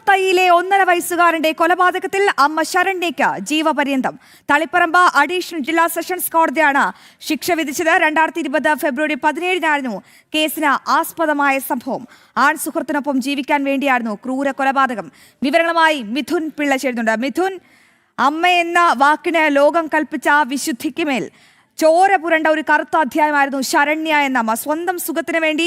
തൈയിലെ 1.5 വയസ്സുകാരന്റെ കൊലപാതകത്തിൽ അമ്മ ശരണ്യയ്ക്ക് ജീവപര്യന്തം. തളിപ്പറമ്പ് അഡീഷണൽ ജില്ലാ സെഷൻസ് കോടതിയാണ് ശിക്ഷ വിധിച്ചത്. 2020 ഫെബ്രുവരി 17-നായിരുന്നു കേസിന് ആസ്പദമായ സംഭവം. ആൺ സുഹൃത്തിനൊപ്പം ജീവിക്കാൻ വേണ്ടിയായിരുന്നു ക്രൂര കൊലപാതകം. വിവരങ്ങളുമായി മിഥുൻ പിള്ള ചേരുന്നുണ്ട്. മിഥുൻ, അമ്മയെന്ന വാക്കിന് ലോകം കൽപ്പിച്ച വിശുദ്ധിക്ക് മേൽ ചോര പുരണ്ട ഒരു കറുത്ത അധ്യായമായിരുന്നു ശരണ്യ എന്ന അമ്മ. സ്വന്തം സുഖത്തിന് വേണ്ടി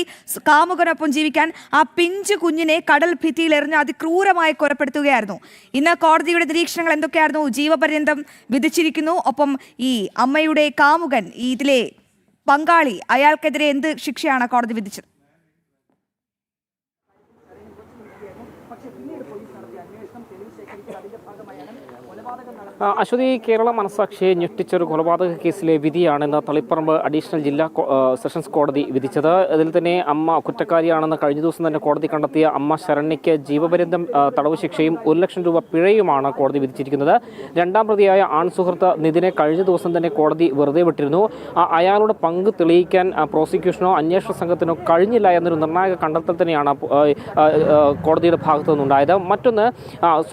കാമുകനൊപ്പം ജീവിക്കാൻ ആ പിഞ്ചു കുഞ്ഞിനെ കടൽ ഭിത്തിയിൽ എറിഞ്ഞ് അതിക്രൂരമായി കൊലപ്പെടുത്തുകയായിരുന്നു. ഇന്ന് കോടതിയുടെ നിരീക്ഷണങ്ങൾ എന്തൊക്കെയായിരുന്നു? ജീവപര്യന്തം വിധിച്ചിരിക്കുന്നു. ഒപ്പം ഈ അമ്മയുടെ കാമുകൻ, ഇതിലെ പങ്കാളി, അയാൾക്കെതിരെ എന്ത് ശിക്ഷയാണ് കോടതി വിധിച്ചത്? അശ്വതി, കേരള മനസാക്ഷിയെ ഞെട്ടിച്ചൊരു കൊലപാതക കേസിലെ വിധിയാണ് ഇന്ന് തളിപ്പറമ്പ് അഡീഷണൽ ജില്ലാ സെഷൻസ് കോടതി വിധിച്ചത്. ഇതിൽ തന്നെ അമ്മ കുറ്റക്കാരിയാണെന്ന് കഴിഞ്ഞ ദിവസം തന്നെ കോടതി കണ്ടെത്തിയ അമ്മ ശരണ്യയ്ക്ക് ജീവപര്യന്തം തടവ് ശിക്ഷയും 1 ലക്ഷം രൂപ പിഴയുമാണ് കോടതി വിധിച്ചിരിക്കുന്നത്. രണ്ടാം പ്രതിയായ ആൺ സുഹൃത്ത് നിതിനെ കഴിഞ്ഞ ദിവസം തന്നെ കോടതി വെറുതെ വിട്ടിരുന്നു. അയാളുടെ പങ്ക് തെളിയിക്കാൻ പ്രോസിക്യൂഷനോ അന്വേഷണ സംഘത്തിനോ കഴിഞ്ഞില്ല എന്നൊരു നിർണായക കണ്ടെത്തൽ തന്നെയാണ് കോടതിയുടെ ഭാഗത്തു നിന്നുണ്ടായത്. മറ്റൊന്ന്,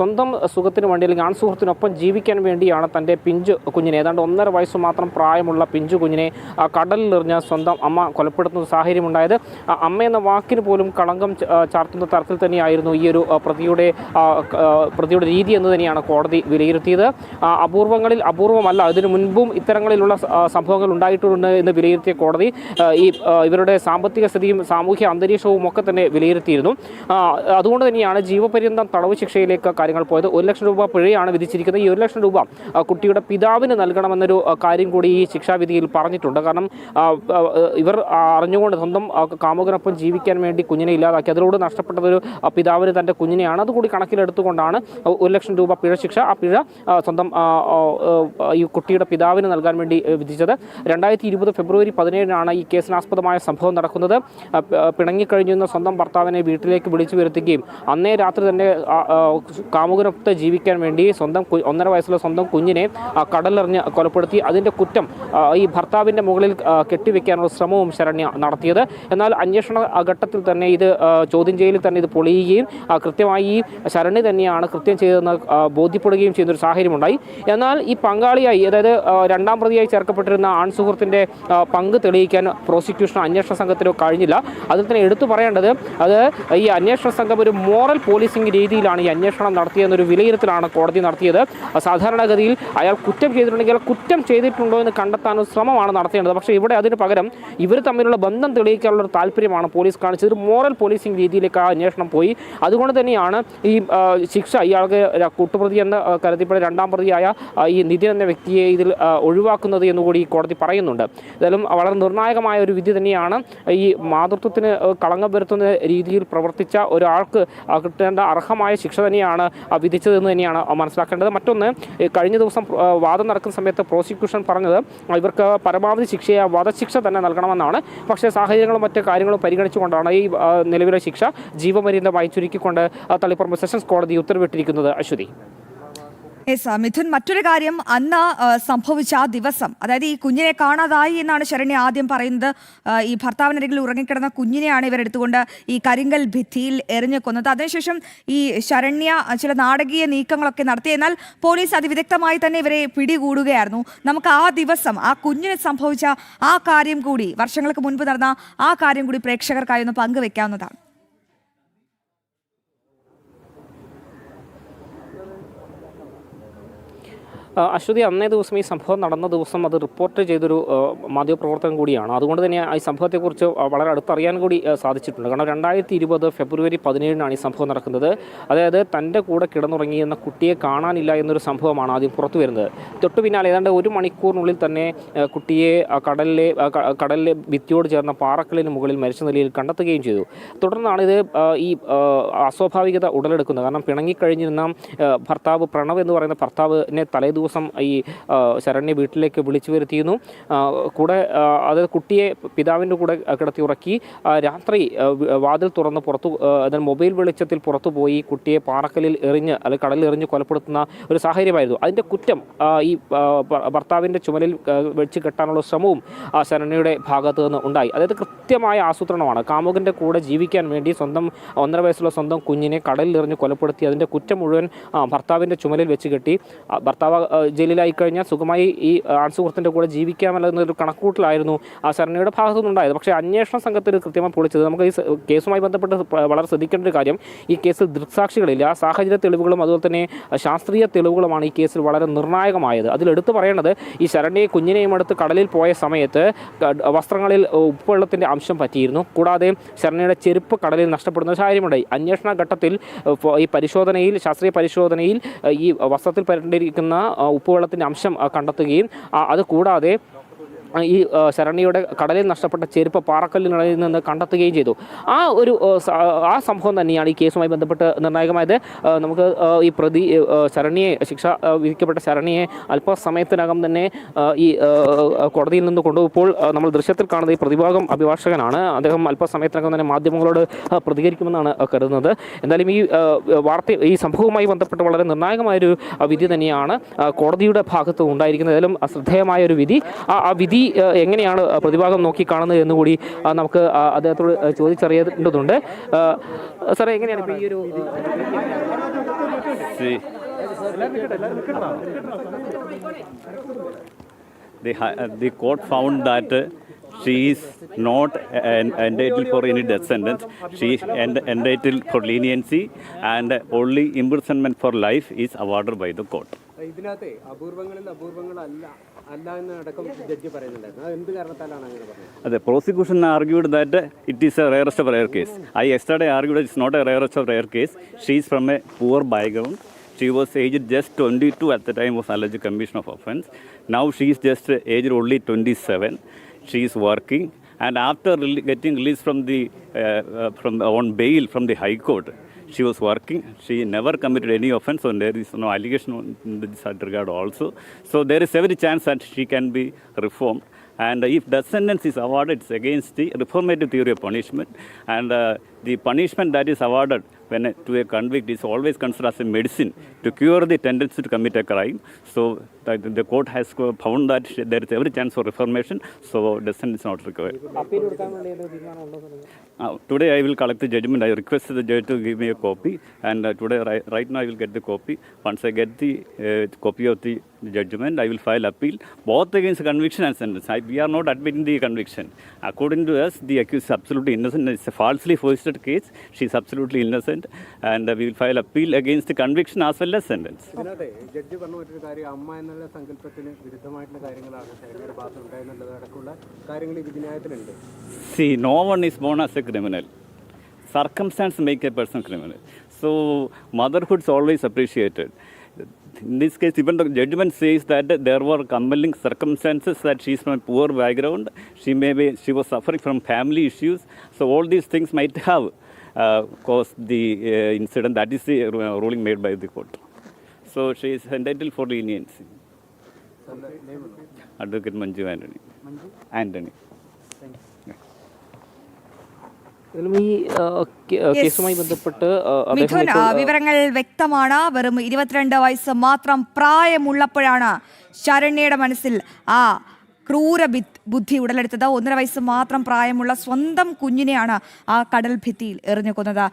സ്വന്തം സുഖത്തിന് വേണ്ടി അല്ലെങ്കിൽ ആൺ സുഹൃത്തിനൊപ്പം ജീവിക്കാൻ വേണ്ടിയാണ് തൻ്റെ പിഞ്ചു കുഞ്ഞിനെ, ഏതാണ്ട് 1.5 വയസ്സ് മാത്രം പ്രായമുള്ള പിഞ്ചു കുഞ്ഞിനെ കടലിലെറിഞ്ഞ് സ്വന്തം അമ്മ കൊലപ്പെടുത്തുന്ന സാഹചര്യമുണ്ടായത്. അമ്മ എന്ന വാക്കിന് പോലും കളങ്കം ചാർത്തുന്ന തരത്തിൽ തന്നെയായിരുന്നു ഈ ഒരു പ്രതിയുടെ രീതി എന്ന് തന്നെയാണ് കോടതി വിലയിരുത്തിയത്. അപൂർവങ്ങളിൽ അപൂർവമല്ല, ഇതിനു മുൻപും ഇത്തരങ്ങളിലുള്ള സംഭവങ്ങൾ ഉണ്ടായിട്ടുണ്ട് എന്ന് വിലയിരുത്തിയ കോടതി ഇവരുടെ സാമ്പത്തിക സ്ഥിതിയും സാമൂഹ്യ അന്തരീക്ഷവും ഒക്കെ തന്നെ വിലയിരുത്തിയിരുന്നു. അതുകൊണ്ട് തന്നെയാണ് ജീവപര്യന്തം തടവ് ശിക്ഷയിലേക്ക് കാര്യങ്ങൾ പോയത്. 1 ലക്ഷം രൂപ പിഴയാണ് വിധിച്ചിരിക്കുന്നത്. ഈ 1 ലക്ഷം രൂപ കുട്ടിയുടെ പിതാവിന് നൽകണമെന്നൊരു കാര്യം കൂടി ഈ ശിക്ഷാവിധിയിൽ പറഞ്ഞിട്ടുണ്ട്. കാരണം ഇവർ അറിഞ്ഞുകൊണ്ട് സ്വന്തം കാമുകനൊപ്പം ജീവിക്കാൻ വേണ്ടി കുഞ്ഞിനെ ഇല്ലാതാക്കി, അതിലൂടെ നഷ്ടപ്പെട്ടതൊരു പിതാവിന് തൻ്റെ കുഞ്ഞിനെയാണ്. അതുകൂടി കണക്കിലെടുത്തുകൊണ്ടാണ് 1 ലക്ഷം രൂപ പിഴ ശിക്ഷ. ആ പിഴ സ്വന്തം ഈ കുട്ടിയുടെ പിതാവിന് നൽകാൻ വേണ്ടി വിധിച്ചത്. 2020 ഫെബ്രുവരി 17-നാണ് ഈ കേസിനാസ്പദമായ സംഭവം നടക്കുന്നത്. പിണങ്ങിക്കഴിഞ്ഞിരുന്ന സ്വന്തം ഭർത്താവിനെ വീട്ടിലേക്ക് വിളിച്ചു വരുത്തുകയും അന്നേ രാത്രി തന്നെ കാമുകനൊപ്പം ജീവിക്കാൻ വേണ്ടി സ്വന്തം 1.5 വയസ്സുള്ള സ്വന്തം കുഞ്ഞിനെ കടലെറിഞ്ഞ് കൊലപ്പെടുത്തി. അതിൻ്റെ കുറ്റം ഈ ഭർത്താവിൻ്റെ മുകളിൽ കെട്ടിവെക്കാനുള്ള ശ്രമവും ശരണ്യ നടത്തിയത്. എന്നാൽ അന്വേഷണ ഘട്ടത്തിൽ തന്നെ ഇത് ചോദ്യം ചെയ്യലിൽ തന്നെ ഇത് പൊളിയുകയും കൃത്യമായി ഈ ശരണ്യ തന്നെയാണ് കൃത്യം ചെയ്തതെന്ന് ബോധ്യപ്പെടുകയും ചെയ്യുന്നൊരു സാഹചര്യമുണ്ടായി. എന്നാൽ ഈ പങ്കാളിയായി, അതായത് രണ്ടാം പ്രതിയായി ചേർക്കപ്പെട്ടിരുന്ന ആൺ സുഹൃത്തിൻ്റെ പങ്ക് തെളിയിക്കാൻ പ്രോസിക്യൂഷനോ അന്വേഷണ സംഘത്തിനോ കഴിഞ്ഞില്ല. അതിൽ തന്നെ എടുത്തു പറയേണ്ടത്, അത് ഈ അന്വേഷണ സംഘം ഒരു മോറൽ പോലീസിംഗ് രീതിയിലാണ് ഈ അന്വേഷണം നടത്തിയെന്നൊരു വിലയിരുത്തലാണ് കോടതി നടത്തിയത്. സാധാരണഗതിയിൽ അയാൾ കുറ്റം ചെയ്തിട്ടുണ്ടെങ്കിൽ കുറ്റം ചെയ്തിട്ടുണ്ടോ എന്ന് കണ്ടെത്താനുള്ള ശ്രമമാണ് നടത്തേണ്ടത്. പക്ഷേ ഇവിടെ അതിന് പകരം ഇവർ തമ്മിലുള്ള ബന്ധം തെളിയിക്കാനുള്ള ഒരു താല്പര്യമാണ് പോലീസ് കാണിച്ചത്. ഒരു മോറൽ പോലീസിംഗ് രീതിയിലേക്ക് ആ അന്വേഷണം പോയി. അതുകൊണ്ട് തന്നെയാണ് ഈ ശിക്ഷ ഇയാൾക്ക് കൂട്ടുപ്രതി എന്ന് കരുതിപ്പെട്ട രണ്ടാം പ്രതിയായ ഈ നിതിൻ എന്ന വ്യക്തിയെ ഇതിൽ ഒഴിവാക്കുന്നത് എന്നുകൂടി കോടതി പറയുന്നുണ്ട്. ഏതായാലും വളരെ നിർണായകമായ ഒരു വിധി തന്നെയാണ്. ഈ മാതൃത്വത്തിന് കളങ്കം വരുത്തുന്ന രീതിയിൽ പ്രവർത്തിച്ച ഒരാൾക്ക് കിട്ടേണ്ട അർഹമായ ശിക്ഷ തന്നെയാണ് വിധിച്ചതെന്ന് തന്നെയാണ് മനസ്സിലാക്കേണ്ടത്. മറ്റൊന്ന്, കഴിഞ്ഞ ദിവസം വാദം നടക്കുന്ന സമയത്ത് പ്രോസിക്യൂഷൻ പറഞ്ഞത് ഇവർക്ക് പരമാവധി ശിക്ഷയെ വധശിക്ഷ തന്നെ നൽകണമെന്നാണ്. പക്ഷേ സാഹചര്യങ്ങളും മറ്റ് കാര്യങ്ങളും പരിഗണിച്ചുകൊണ്ടാണ് ഈ നിലവിലെ ശിക്ഷ ജീവപര്യന്തമായി ചുരുക്കിക്കൊണ്ട് തളിപ്പറമ്പ് സെഷൻസ് കോടതി ഉത്തരവിട്ടിരിക്കുന്നത്. അശ്വതി. മിഥുൻ, മറ്റൊരു കാര്യം, അന്ന് സംഭവിച്ച ആ ദിവസം, അതായത് ഈ കുഞ്ഞിനെ കാണാതായി എന്നാണ് ശരണ്യ ആദ്യം പറയുന്നത്. ഈ ഭർത്താവിനരികിൽ ഉറങ്ങിക്കിടന്ന കുഞ്ഞിനെയാണ് ഇവരെടുത്തുകൊണ്ട് ഈ കരിങ്കൽ ഭിത്തിയിൽ എറിഞ്ഞു കൊന്നത്. അതിനുശേഷം ഈ ശരണ്യ ചില നാടകീയ നീക്കങ്ങളൊക്കെ നടത്തി. എന്നാൽ പോലീസ് അതിവിദഗ്ധമായി തന്നെ ഇവരെ പിടികൂടുകയായിരുന്നു. നമുക്ക് ആ ദിവസം ആ കുഞ്ഞിന് സംഭവിച്ച ആ കാര്യം കൂടി, വർഷങ്ങൾക്ക് മുൻപ് നടന്ന ആ കാര്യം കൂടി പ്രേക്ഷകർക്കായി ഒന്ന് പങ്കുവെക്കാവുന്നതാണ്. അശ്വതി, അന്നേ ദിവസം ഈ സംഭവം നടന്ന ദിവസം അത് റിപ്പോർട്ട് ചെയ്തൊരു മാധ്യമപ്രവർത്തകൻ കൂടിയാണ്. അതുകൊണ്ട് തന്നെ ഈ സംഭവത്തെക്കുറിച്ച് വളരെ അടുത്തറിയാൻ കൂടി സാധിച്ചിട്ടുണ്ട്. കാരണം 2020 ഫെബ്രുവരി 17-നാണ് ഈ സംഭവം നടക്കുന്നത്. അതായത് തൻ്റെ കൂടെ കിടന്നുറങ്ങിയെന്ന കുട്ടിയെ കാണാനില്ല എന്നൊരു സംഭവമാണ് ആദ്യം പുറത്തു വരുന്നത്. തൊട്ടു പിന്നാലെ ഏതാണ്ട് 1 മണിക്കൂറിനുള്ളിൽ തന്നെ കുട്ടിയെ കടലിലെ ഭിത്തിയോട് ചേർന്ന പാറക്കല്ലിന് മുകളിൽ മരിച്ച നിലയിൽ കണ്ടെത്തുകയും ചെയ്തു. തുടർന്നാണ് ഇത് ഈ അസ്വാഭാവികത ഉടലെടുക്കുന്നത്. കാരണം പിണങ്ങിക്കഴിഞ്ഞിരുന്ന ഭർത്താവ്, പ്രണവ് എന്ന് പറയുന്ന ഭർത്താവിനെ തലേദിവസം ദിവസം ഈ ശരണ്യെ വീട്ടിലേക്ക് വിളിച്ചു വരുത്തിയിരുന്നു. കൂടെ അത് കുട്ടിയെ പിതാവിൻ്റെ കൂടെ കിടത്തി ഉറക്കി രാത്രി വാതിൽ തുറന്ന് പുറത്തു മൊബൈൽ വെളിച്ചത്തിൽ പുറത്തു പോയി കുട്ടിയെ പാറക്കല്ലിൽ എറിഞ്ഞ് അല്ലെങ്കിൽ കടലിൽ എറിഞ്ഞ് കൊലപ്പെടുത്തുന്ന ഒരു സാഹചര്യമായിരുന്നു. അതിൻ്റെ കുറ്റം ഈ ഭർത്താവിൻ്റെ ചുമലിൽ വെച്ച് കെട്ടാനുള്ള ശ്രമവും ശരണ്യയുടെ ഭാഗത്തു നിന്ന് ഉണ്ടായി. അതായത് കൃത്യമായ ആസൂത്രണമാണ്. കാമുകൻ്റെ കൂടെ ജീവിക്കാൻ വേണ്ടി സ്വന്തം 1.5 വയസ്സുള്ള സ്വന്തം കുഞ്ഞിനെ കടലിൽ എറിഞ്ഞ് കൊലപ്പെടുത്തി അതിൻ്റെ കുറ്റം മുഴുവൻ ഭർത്താവിൻ്റെ ചുമലിൽ വെച്ച് കെട്ടി ഭർത്താവ് ജയിലിലായി കഴിഞ്ഞാൽ സുഖമായി ഈ ആൺസുഹൃത്തിൻ്റെ കൂടെ ജീവിക്കാമല്ലെന്നൊരു കണക്കൂട്ടലായിരുന്നു ശരണ്യയുടെ ഭാഗത്തു നിന്നുണ്ടായത്. പക്ഷേ അന്വേഷണ സംഘത്തിന് കൃത്യമായി പൊളിച്ചത്. നമുക്ക് ഈ കേസുമായി ബന്ധപ്പെട്ട് വളരെ ശ്രദ്ധിക്കേണ്ട ഒരു കാര്യം, ഈ കേസിൽ ദൃക്സാക്ഷികളില്ല. സാഹചര്യ തെളിവുകളും അതുപോലെ തന്നെ ശാസ്ത്രീയ തെളിവുകളുമാണ് ഈ കേസിൽ വളരെ നിർണായകമായത്. അതിലെടുത്ത് പറയേണ്ടത്, ഈ ശരണ്യയെ കുഞ്ഞിനെയും എടുത്ത് കടലിൽ പോയ സമയത്ത് വസ്ത്രങ്ങളിൽ ഉപ്പുവെള്ളത്തിൻ്റെ അംശം പറ്റിയിരുന്നു. കൂടാതെ ശരണ്യയുടെ ചെരുപ്പ് കടലിൽ നഷ്ടപ്പെടുന്ന സാഹചര്യമുണ്ടായി. അന്വേഷണ ഘട്ടത്തിൽ ഈ പരിശോധനയിൽ, ശാസ്ത്രീയ പരിശോധനയിൽ ഈ വസ്ത്രത്തിൽ പരണ്ടിരിക്കുന്ന ഉപ്പുവെള്ളത്തിൻ്റെ അംശം കണ്ടെത്തുകയും അതുകൂടാതെ ഈ ശരണ്യയുടെ കടലിൽ നഷ്ടപ്പെട്ട ചെരുപ്പ് പാറക്കല്ലിനിടയിൽ നിന്ന് കണ്ടെത്തുകയും ചെയ്തു. ആ സംഭവം തന്നെയാണ് ഈ കേസുമായി ബന്ധപ്പെട്ട് നിർണായകമായത്. നമുക്ക് ഈ ശരണ്യയെ ശിക്ഷ വിധിക്കപ്പെട്ട ശരണ്യയെ അല്പസമയത്തിനകം തന്നെ ഈ കോടതിയിൽ നിന്ന് കൊണ്ടുപോയപ്പോൾ നമ്മൾ ദൃശ്യത്തിൽ കാണുന്ന ഈ പ്രതിഭാഗം അഭിഭാഷകനാണ്. അദ്ദേഹം അല്പസമയത്തിനകം തന്നെ മാധ്യമങ്ങളോട് പ്രതികരിക്കുമെന്നാണ് കരുതുന്നത്. എന്തായാലും ഈ സംഭവവുമായി ബന്ധപ്പെട്ട് വളരെ നിർണായകമായൊരു വിധി തന്നെയാണ് കോടതിയുടെ ഭാഗത്ത് ഉണ്ടായിരിക്കുന്നത്. ഏതായാലും ശ്രദ്ധേയമായ ഒരു വിധി. ആ വിധി എങ്ങനെയാണ് പ്രതിഭാഗം നോക്കി കാണുന്നത് എന്നുകൂടി നമുക്ക് അദ്ദേഹത്തോട് ചോദിച്ചറിയേണ്ടതുണ്ട്. സാറേ, എങ്ങനെയാണ് ഇപ്പോൾ ഈ ഒരു the court found that she is not entitled for any death sentence. She is entitled for leniency, and only imprisonment for life is awarded by the court. ഇതിനകത്തെ അപൂർവങ്ങളല്ല എന്നടക്കം ജഡ്ജി പറയുന്നുണ്ടായിരുന്നു. എന്ത് കാരണത്താലാണ് അങ്ങനെ പറഞ്ഞത്? The prosecution argued that it is a rarest of rare case. I yesterday argued it's not a rarest of rare case. She is from a poor background. She was aged just 22 at the time of alleged commission of offence. Now she is just aged only 27. She is working, and after getting released from on bail from the High Court, she was working. She never committed any offence, so there is no allegation in this regard also. So there is every chance that she can be reformed. And if death sentence is awarded, it's against the reformative theory of punishment. And the punishment that is awarded to a convict is always considered as a medicine to cure the tendency to commit a crime. So the court has found that there is every chance for reformation, so death sentence is not required. Today I will collect the judgment. I requested the judge to give me a copy, and today right now I will get the copy. Once I get the copy of the judgment, I will file appeal both against conviction and sentence. We are not admitting the conviction. According to us, the accused is absolutely innocent. It's a falsely foisted case. She is absolutely innocent, and we will file appeal against the conviction as well as sentence. ഇതിനകത്തെ judge പറഞ്ഞ മറ്റൊരു കാര്യം, അമ്മ എന്നുള്ള സങ്കല്പത്തിന് വിരുദ്ധമായിട്ടുള്ള കാര്യങ്ങളാണ് ശരണ്യയുടെ ഭാഗത്ത് ഉണ്ടായെന്നുള്ളതടക്കമുള്ള കാര്യങ്ങൾ ഈ വിധിന്യായത്തിലുണ്ട്. See, no one is born as a criminal. Circumstance make a person criminal. So motherhood is always appreciated. In this case, even the judgment says that there were compelling circumstances, that she is from a poor background. She was suffering from family issues. So all these things might have caused the incident. That is the ruling made by the court. So she is entitled for leniency. Advocate Manju Anthony. ഈ കേസുമായി ബന്ധപ്പെട്ട് മിഥുൻ, വിവരങ്ങൾ വ്യക്തമാണ്. വെറും 22 വയസ്സ് മാത്രം പ്രായമുള്ളപ്പോഴാണ് ശരണ്യയുടെ മനസ്സിൽ ആ ക്രൂര ബുദ്ധി ഉടലെടുത്തത്. 1.5 വയസ്സ് മാത്രം പ്രായമുള്ള സ്വന്തം കുഞ്ഞിനെയാണ് ആ കടൽ ഭിത്തിയിൽ എറിഞ്ഞു കൊന്നത്.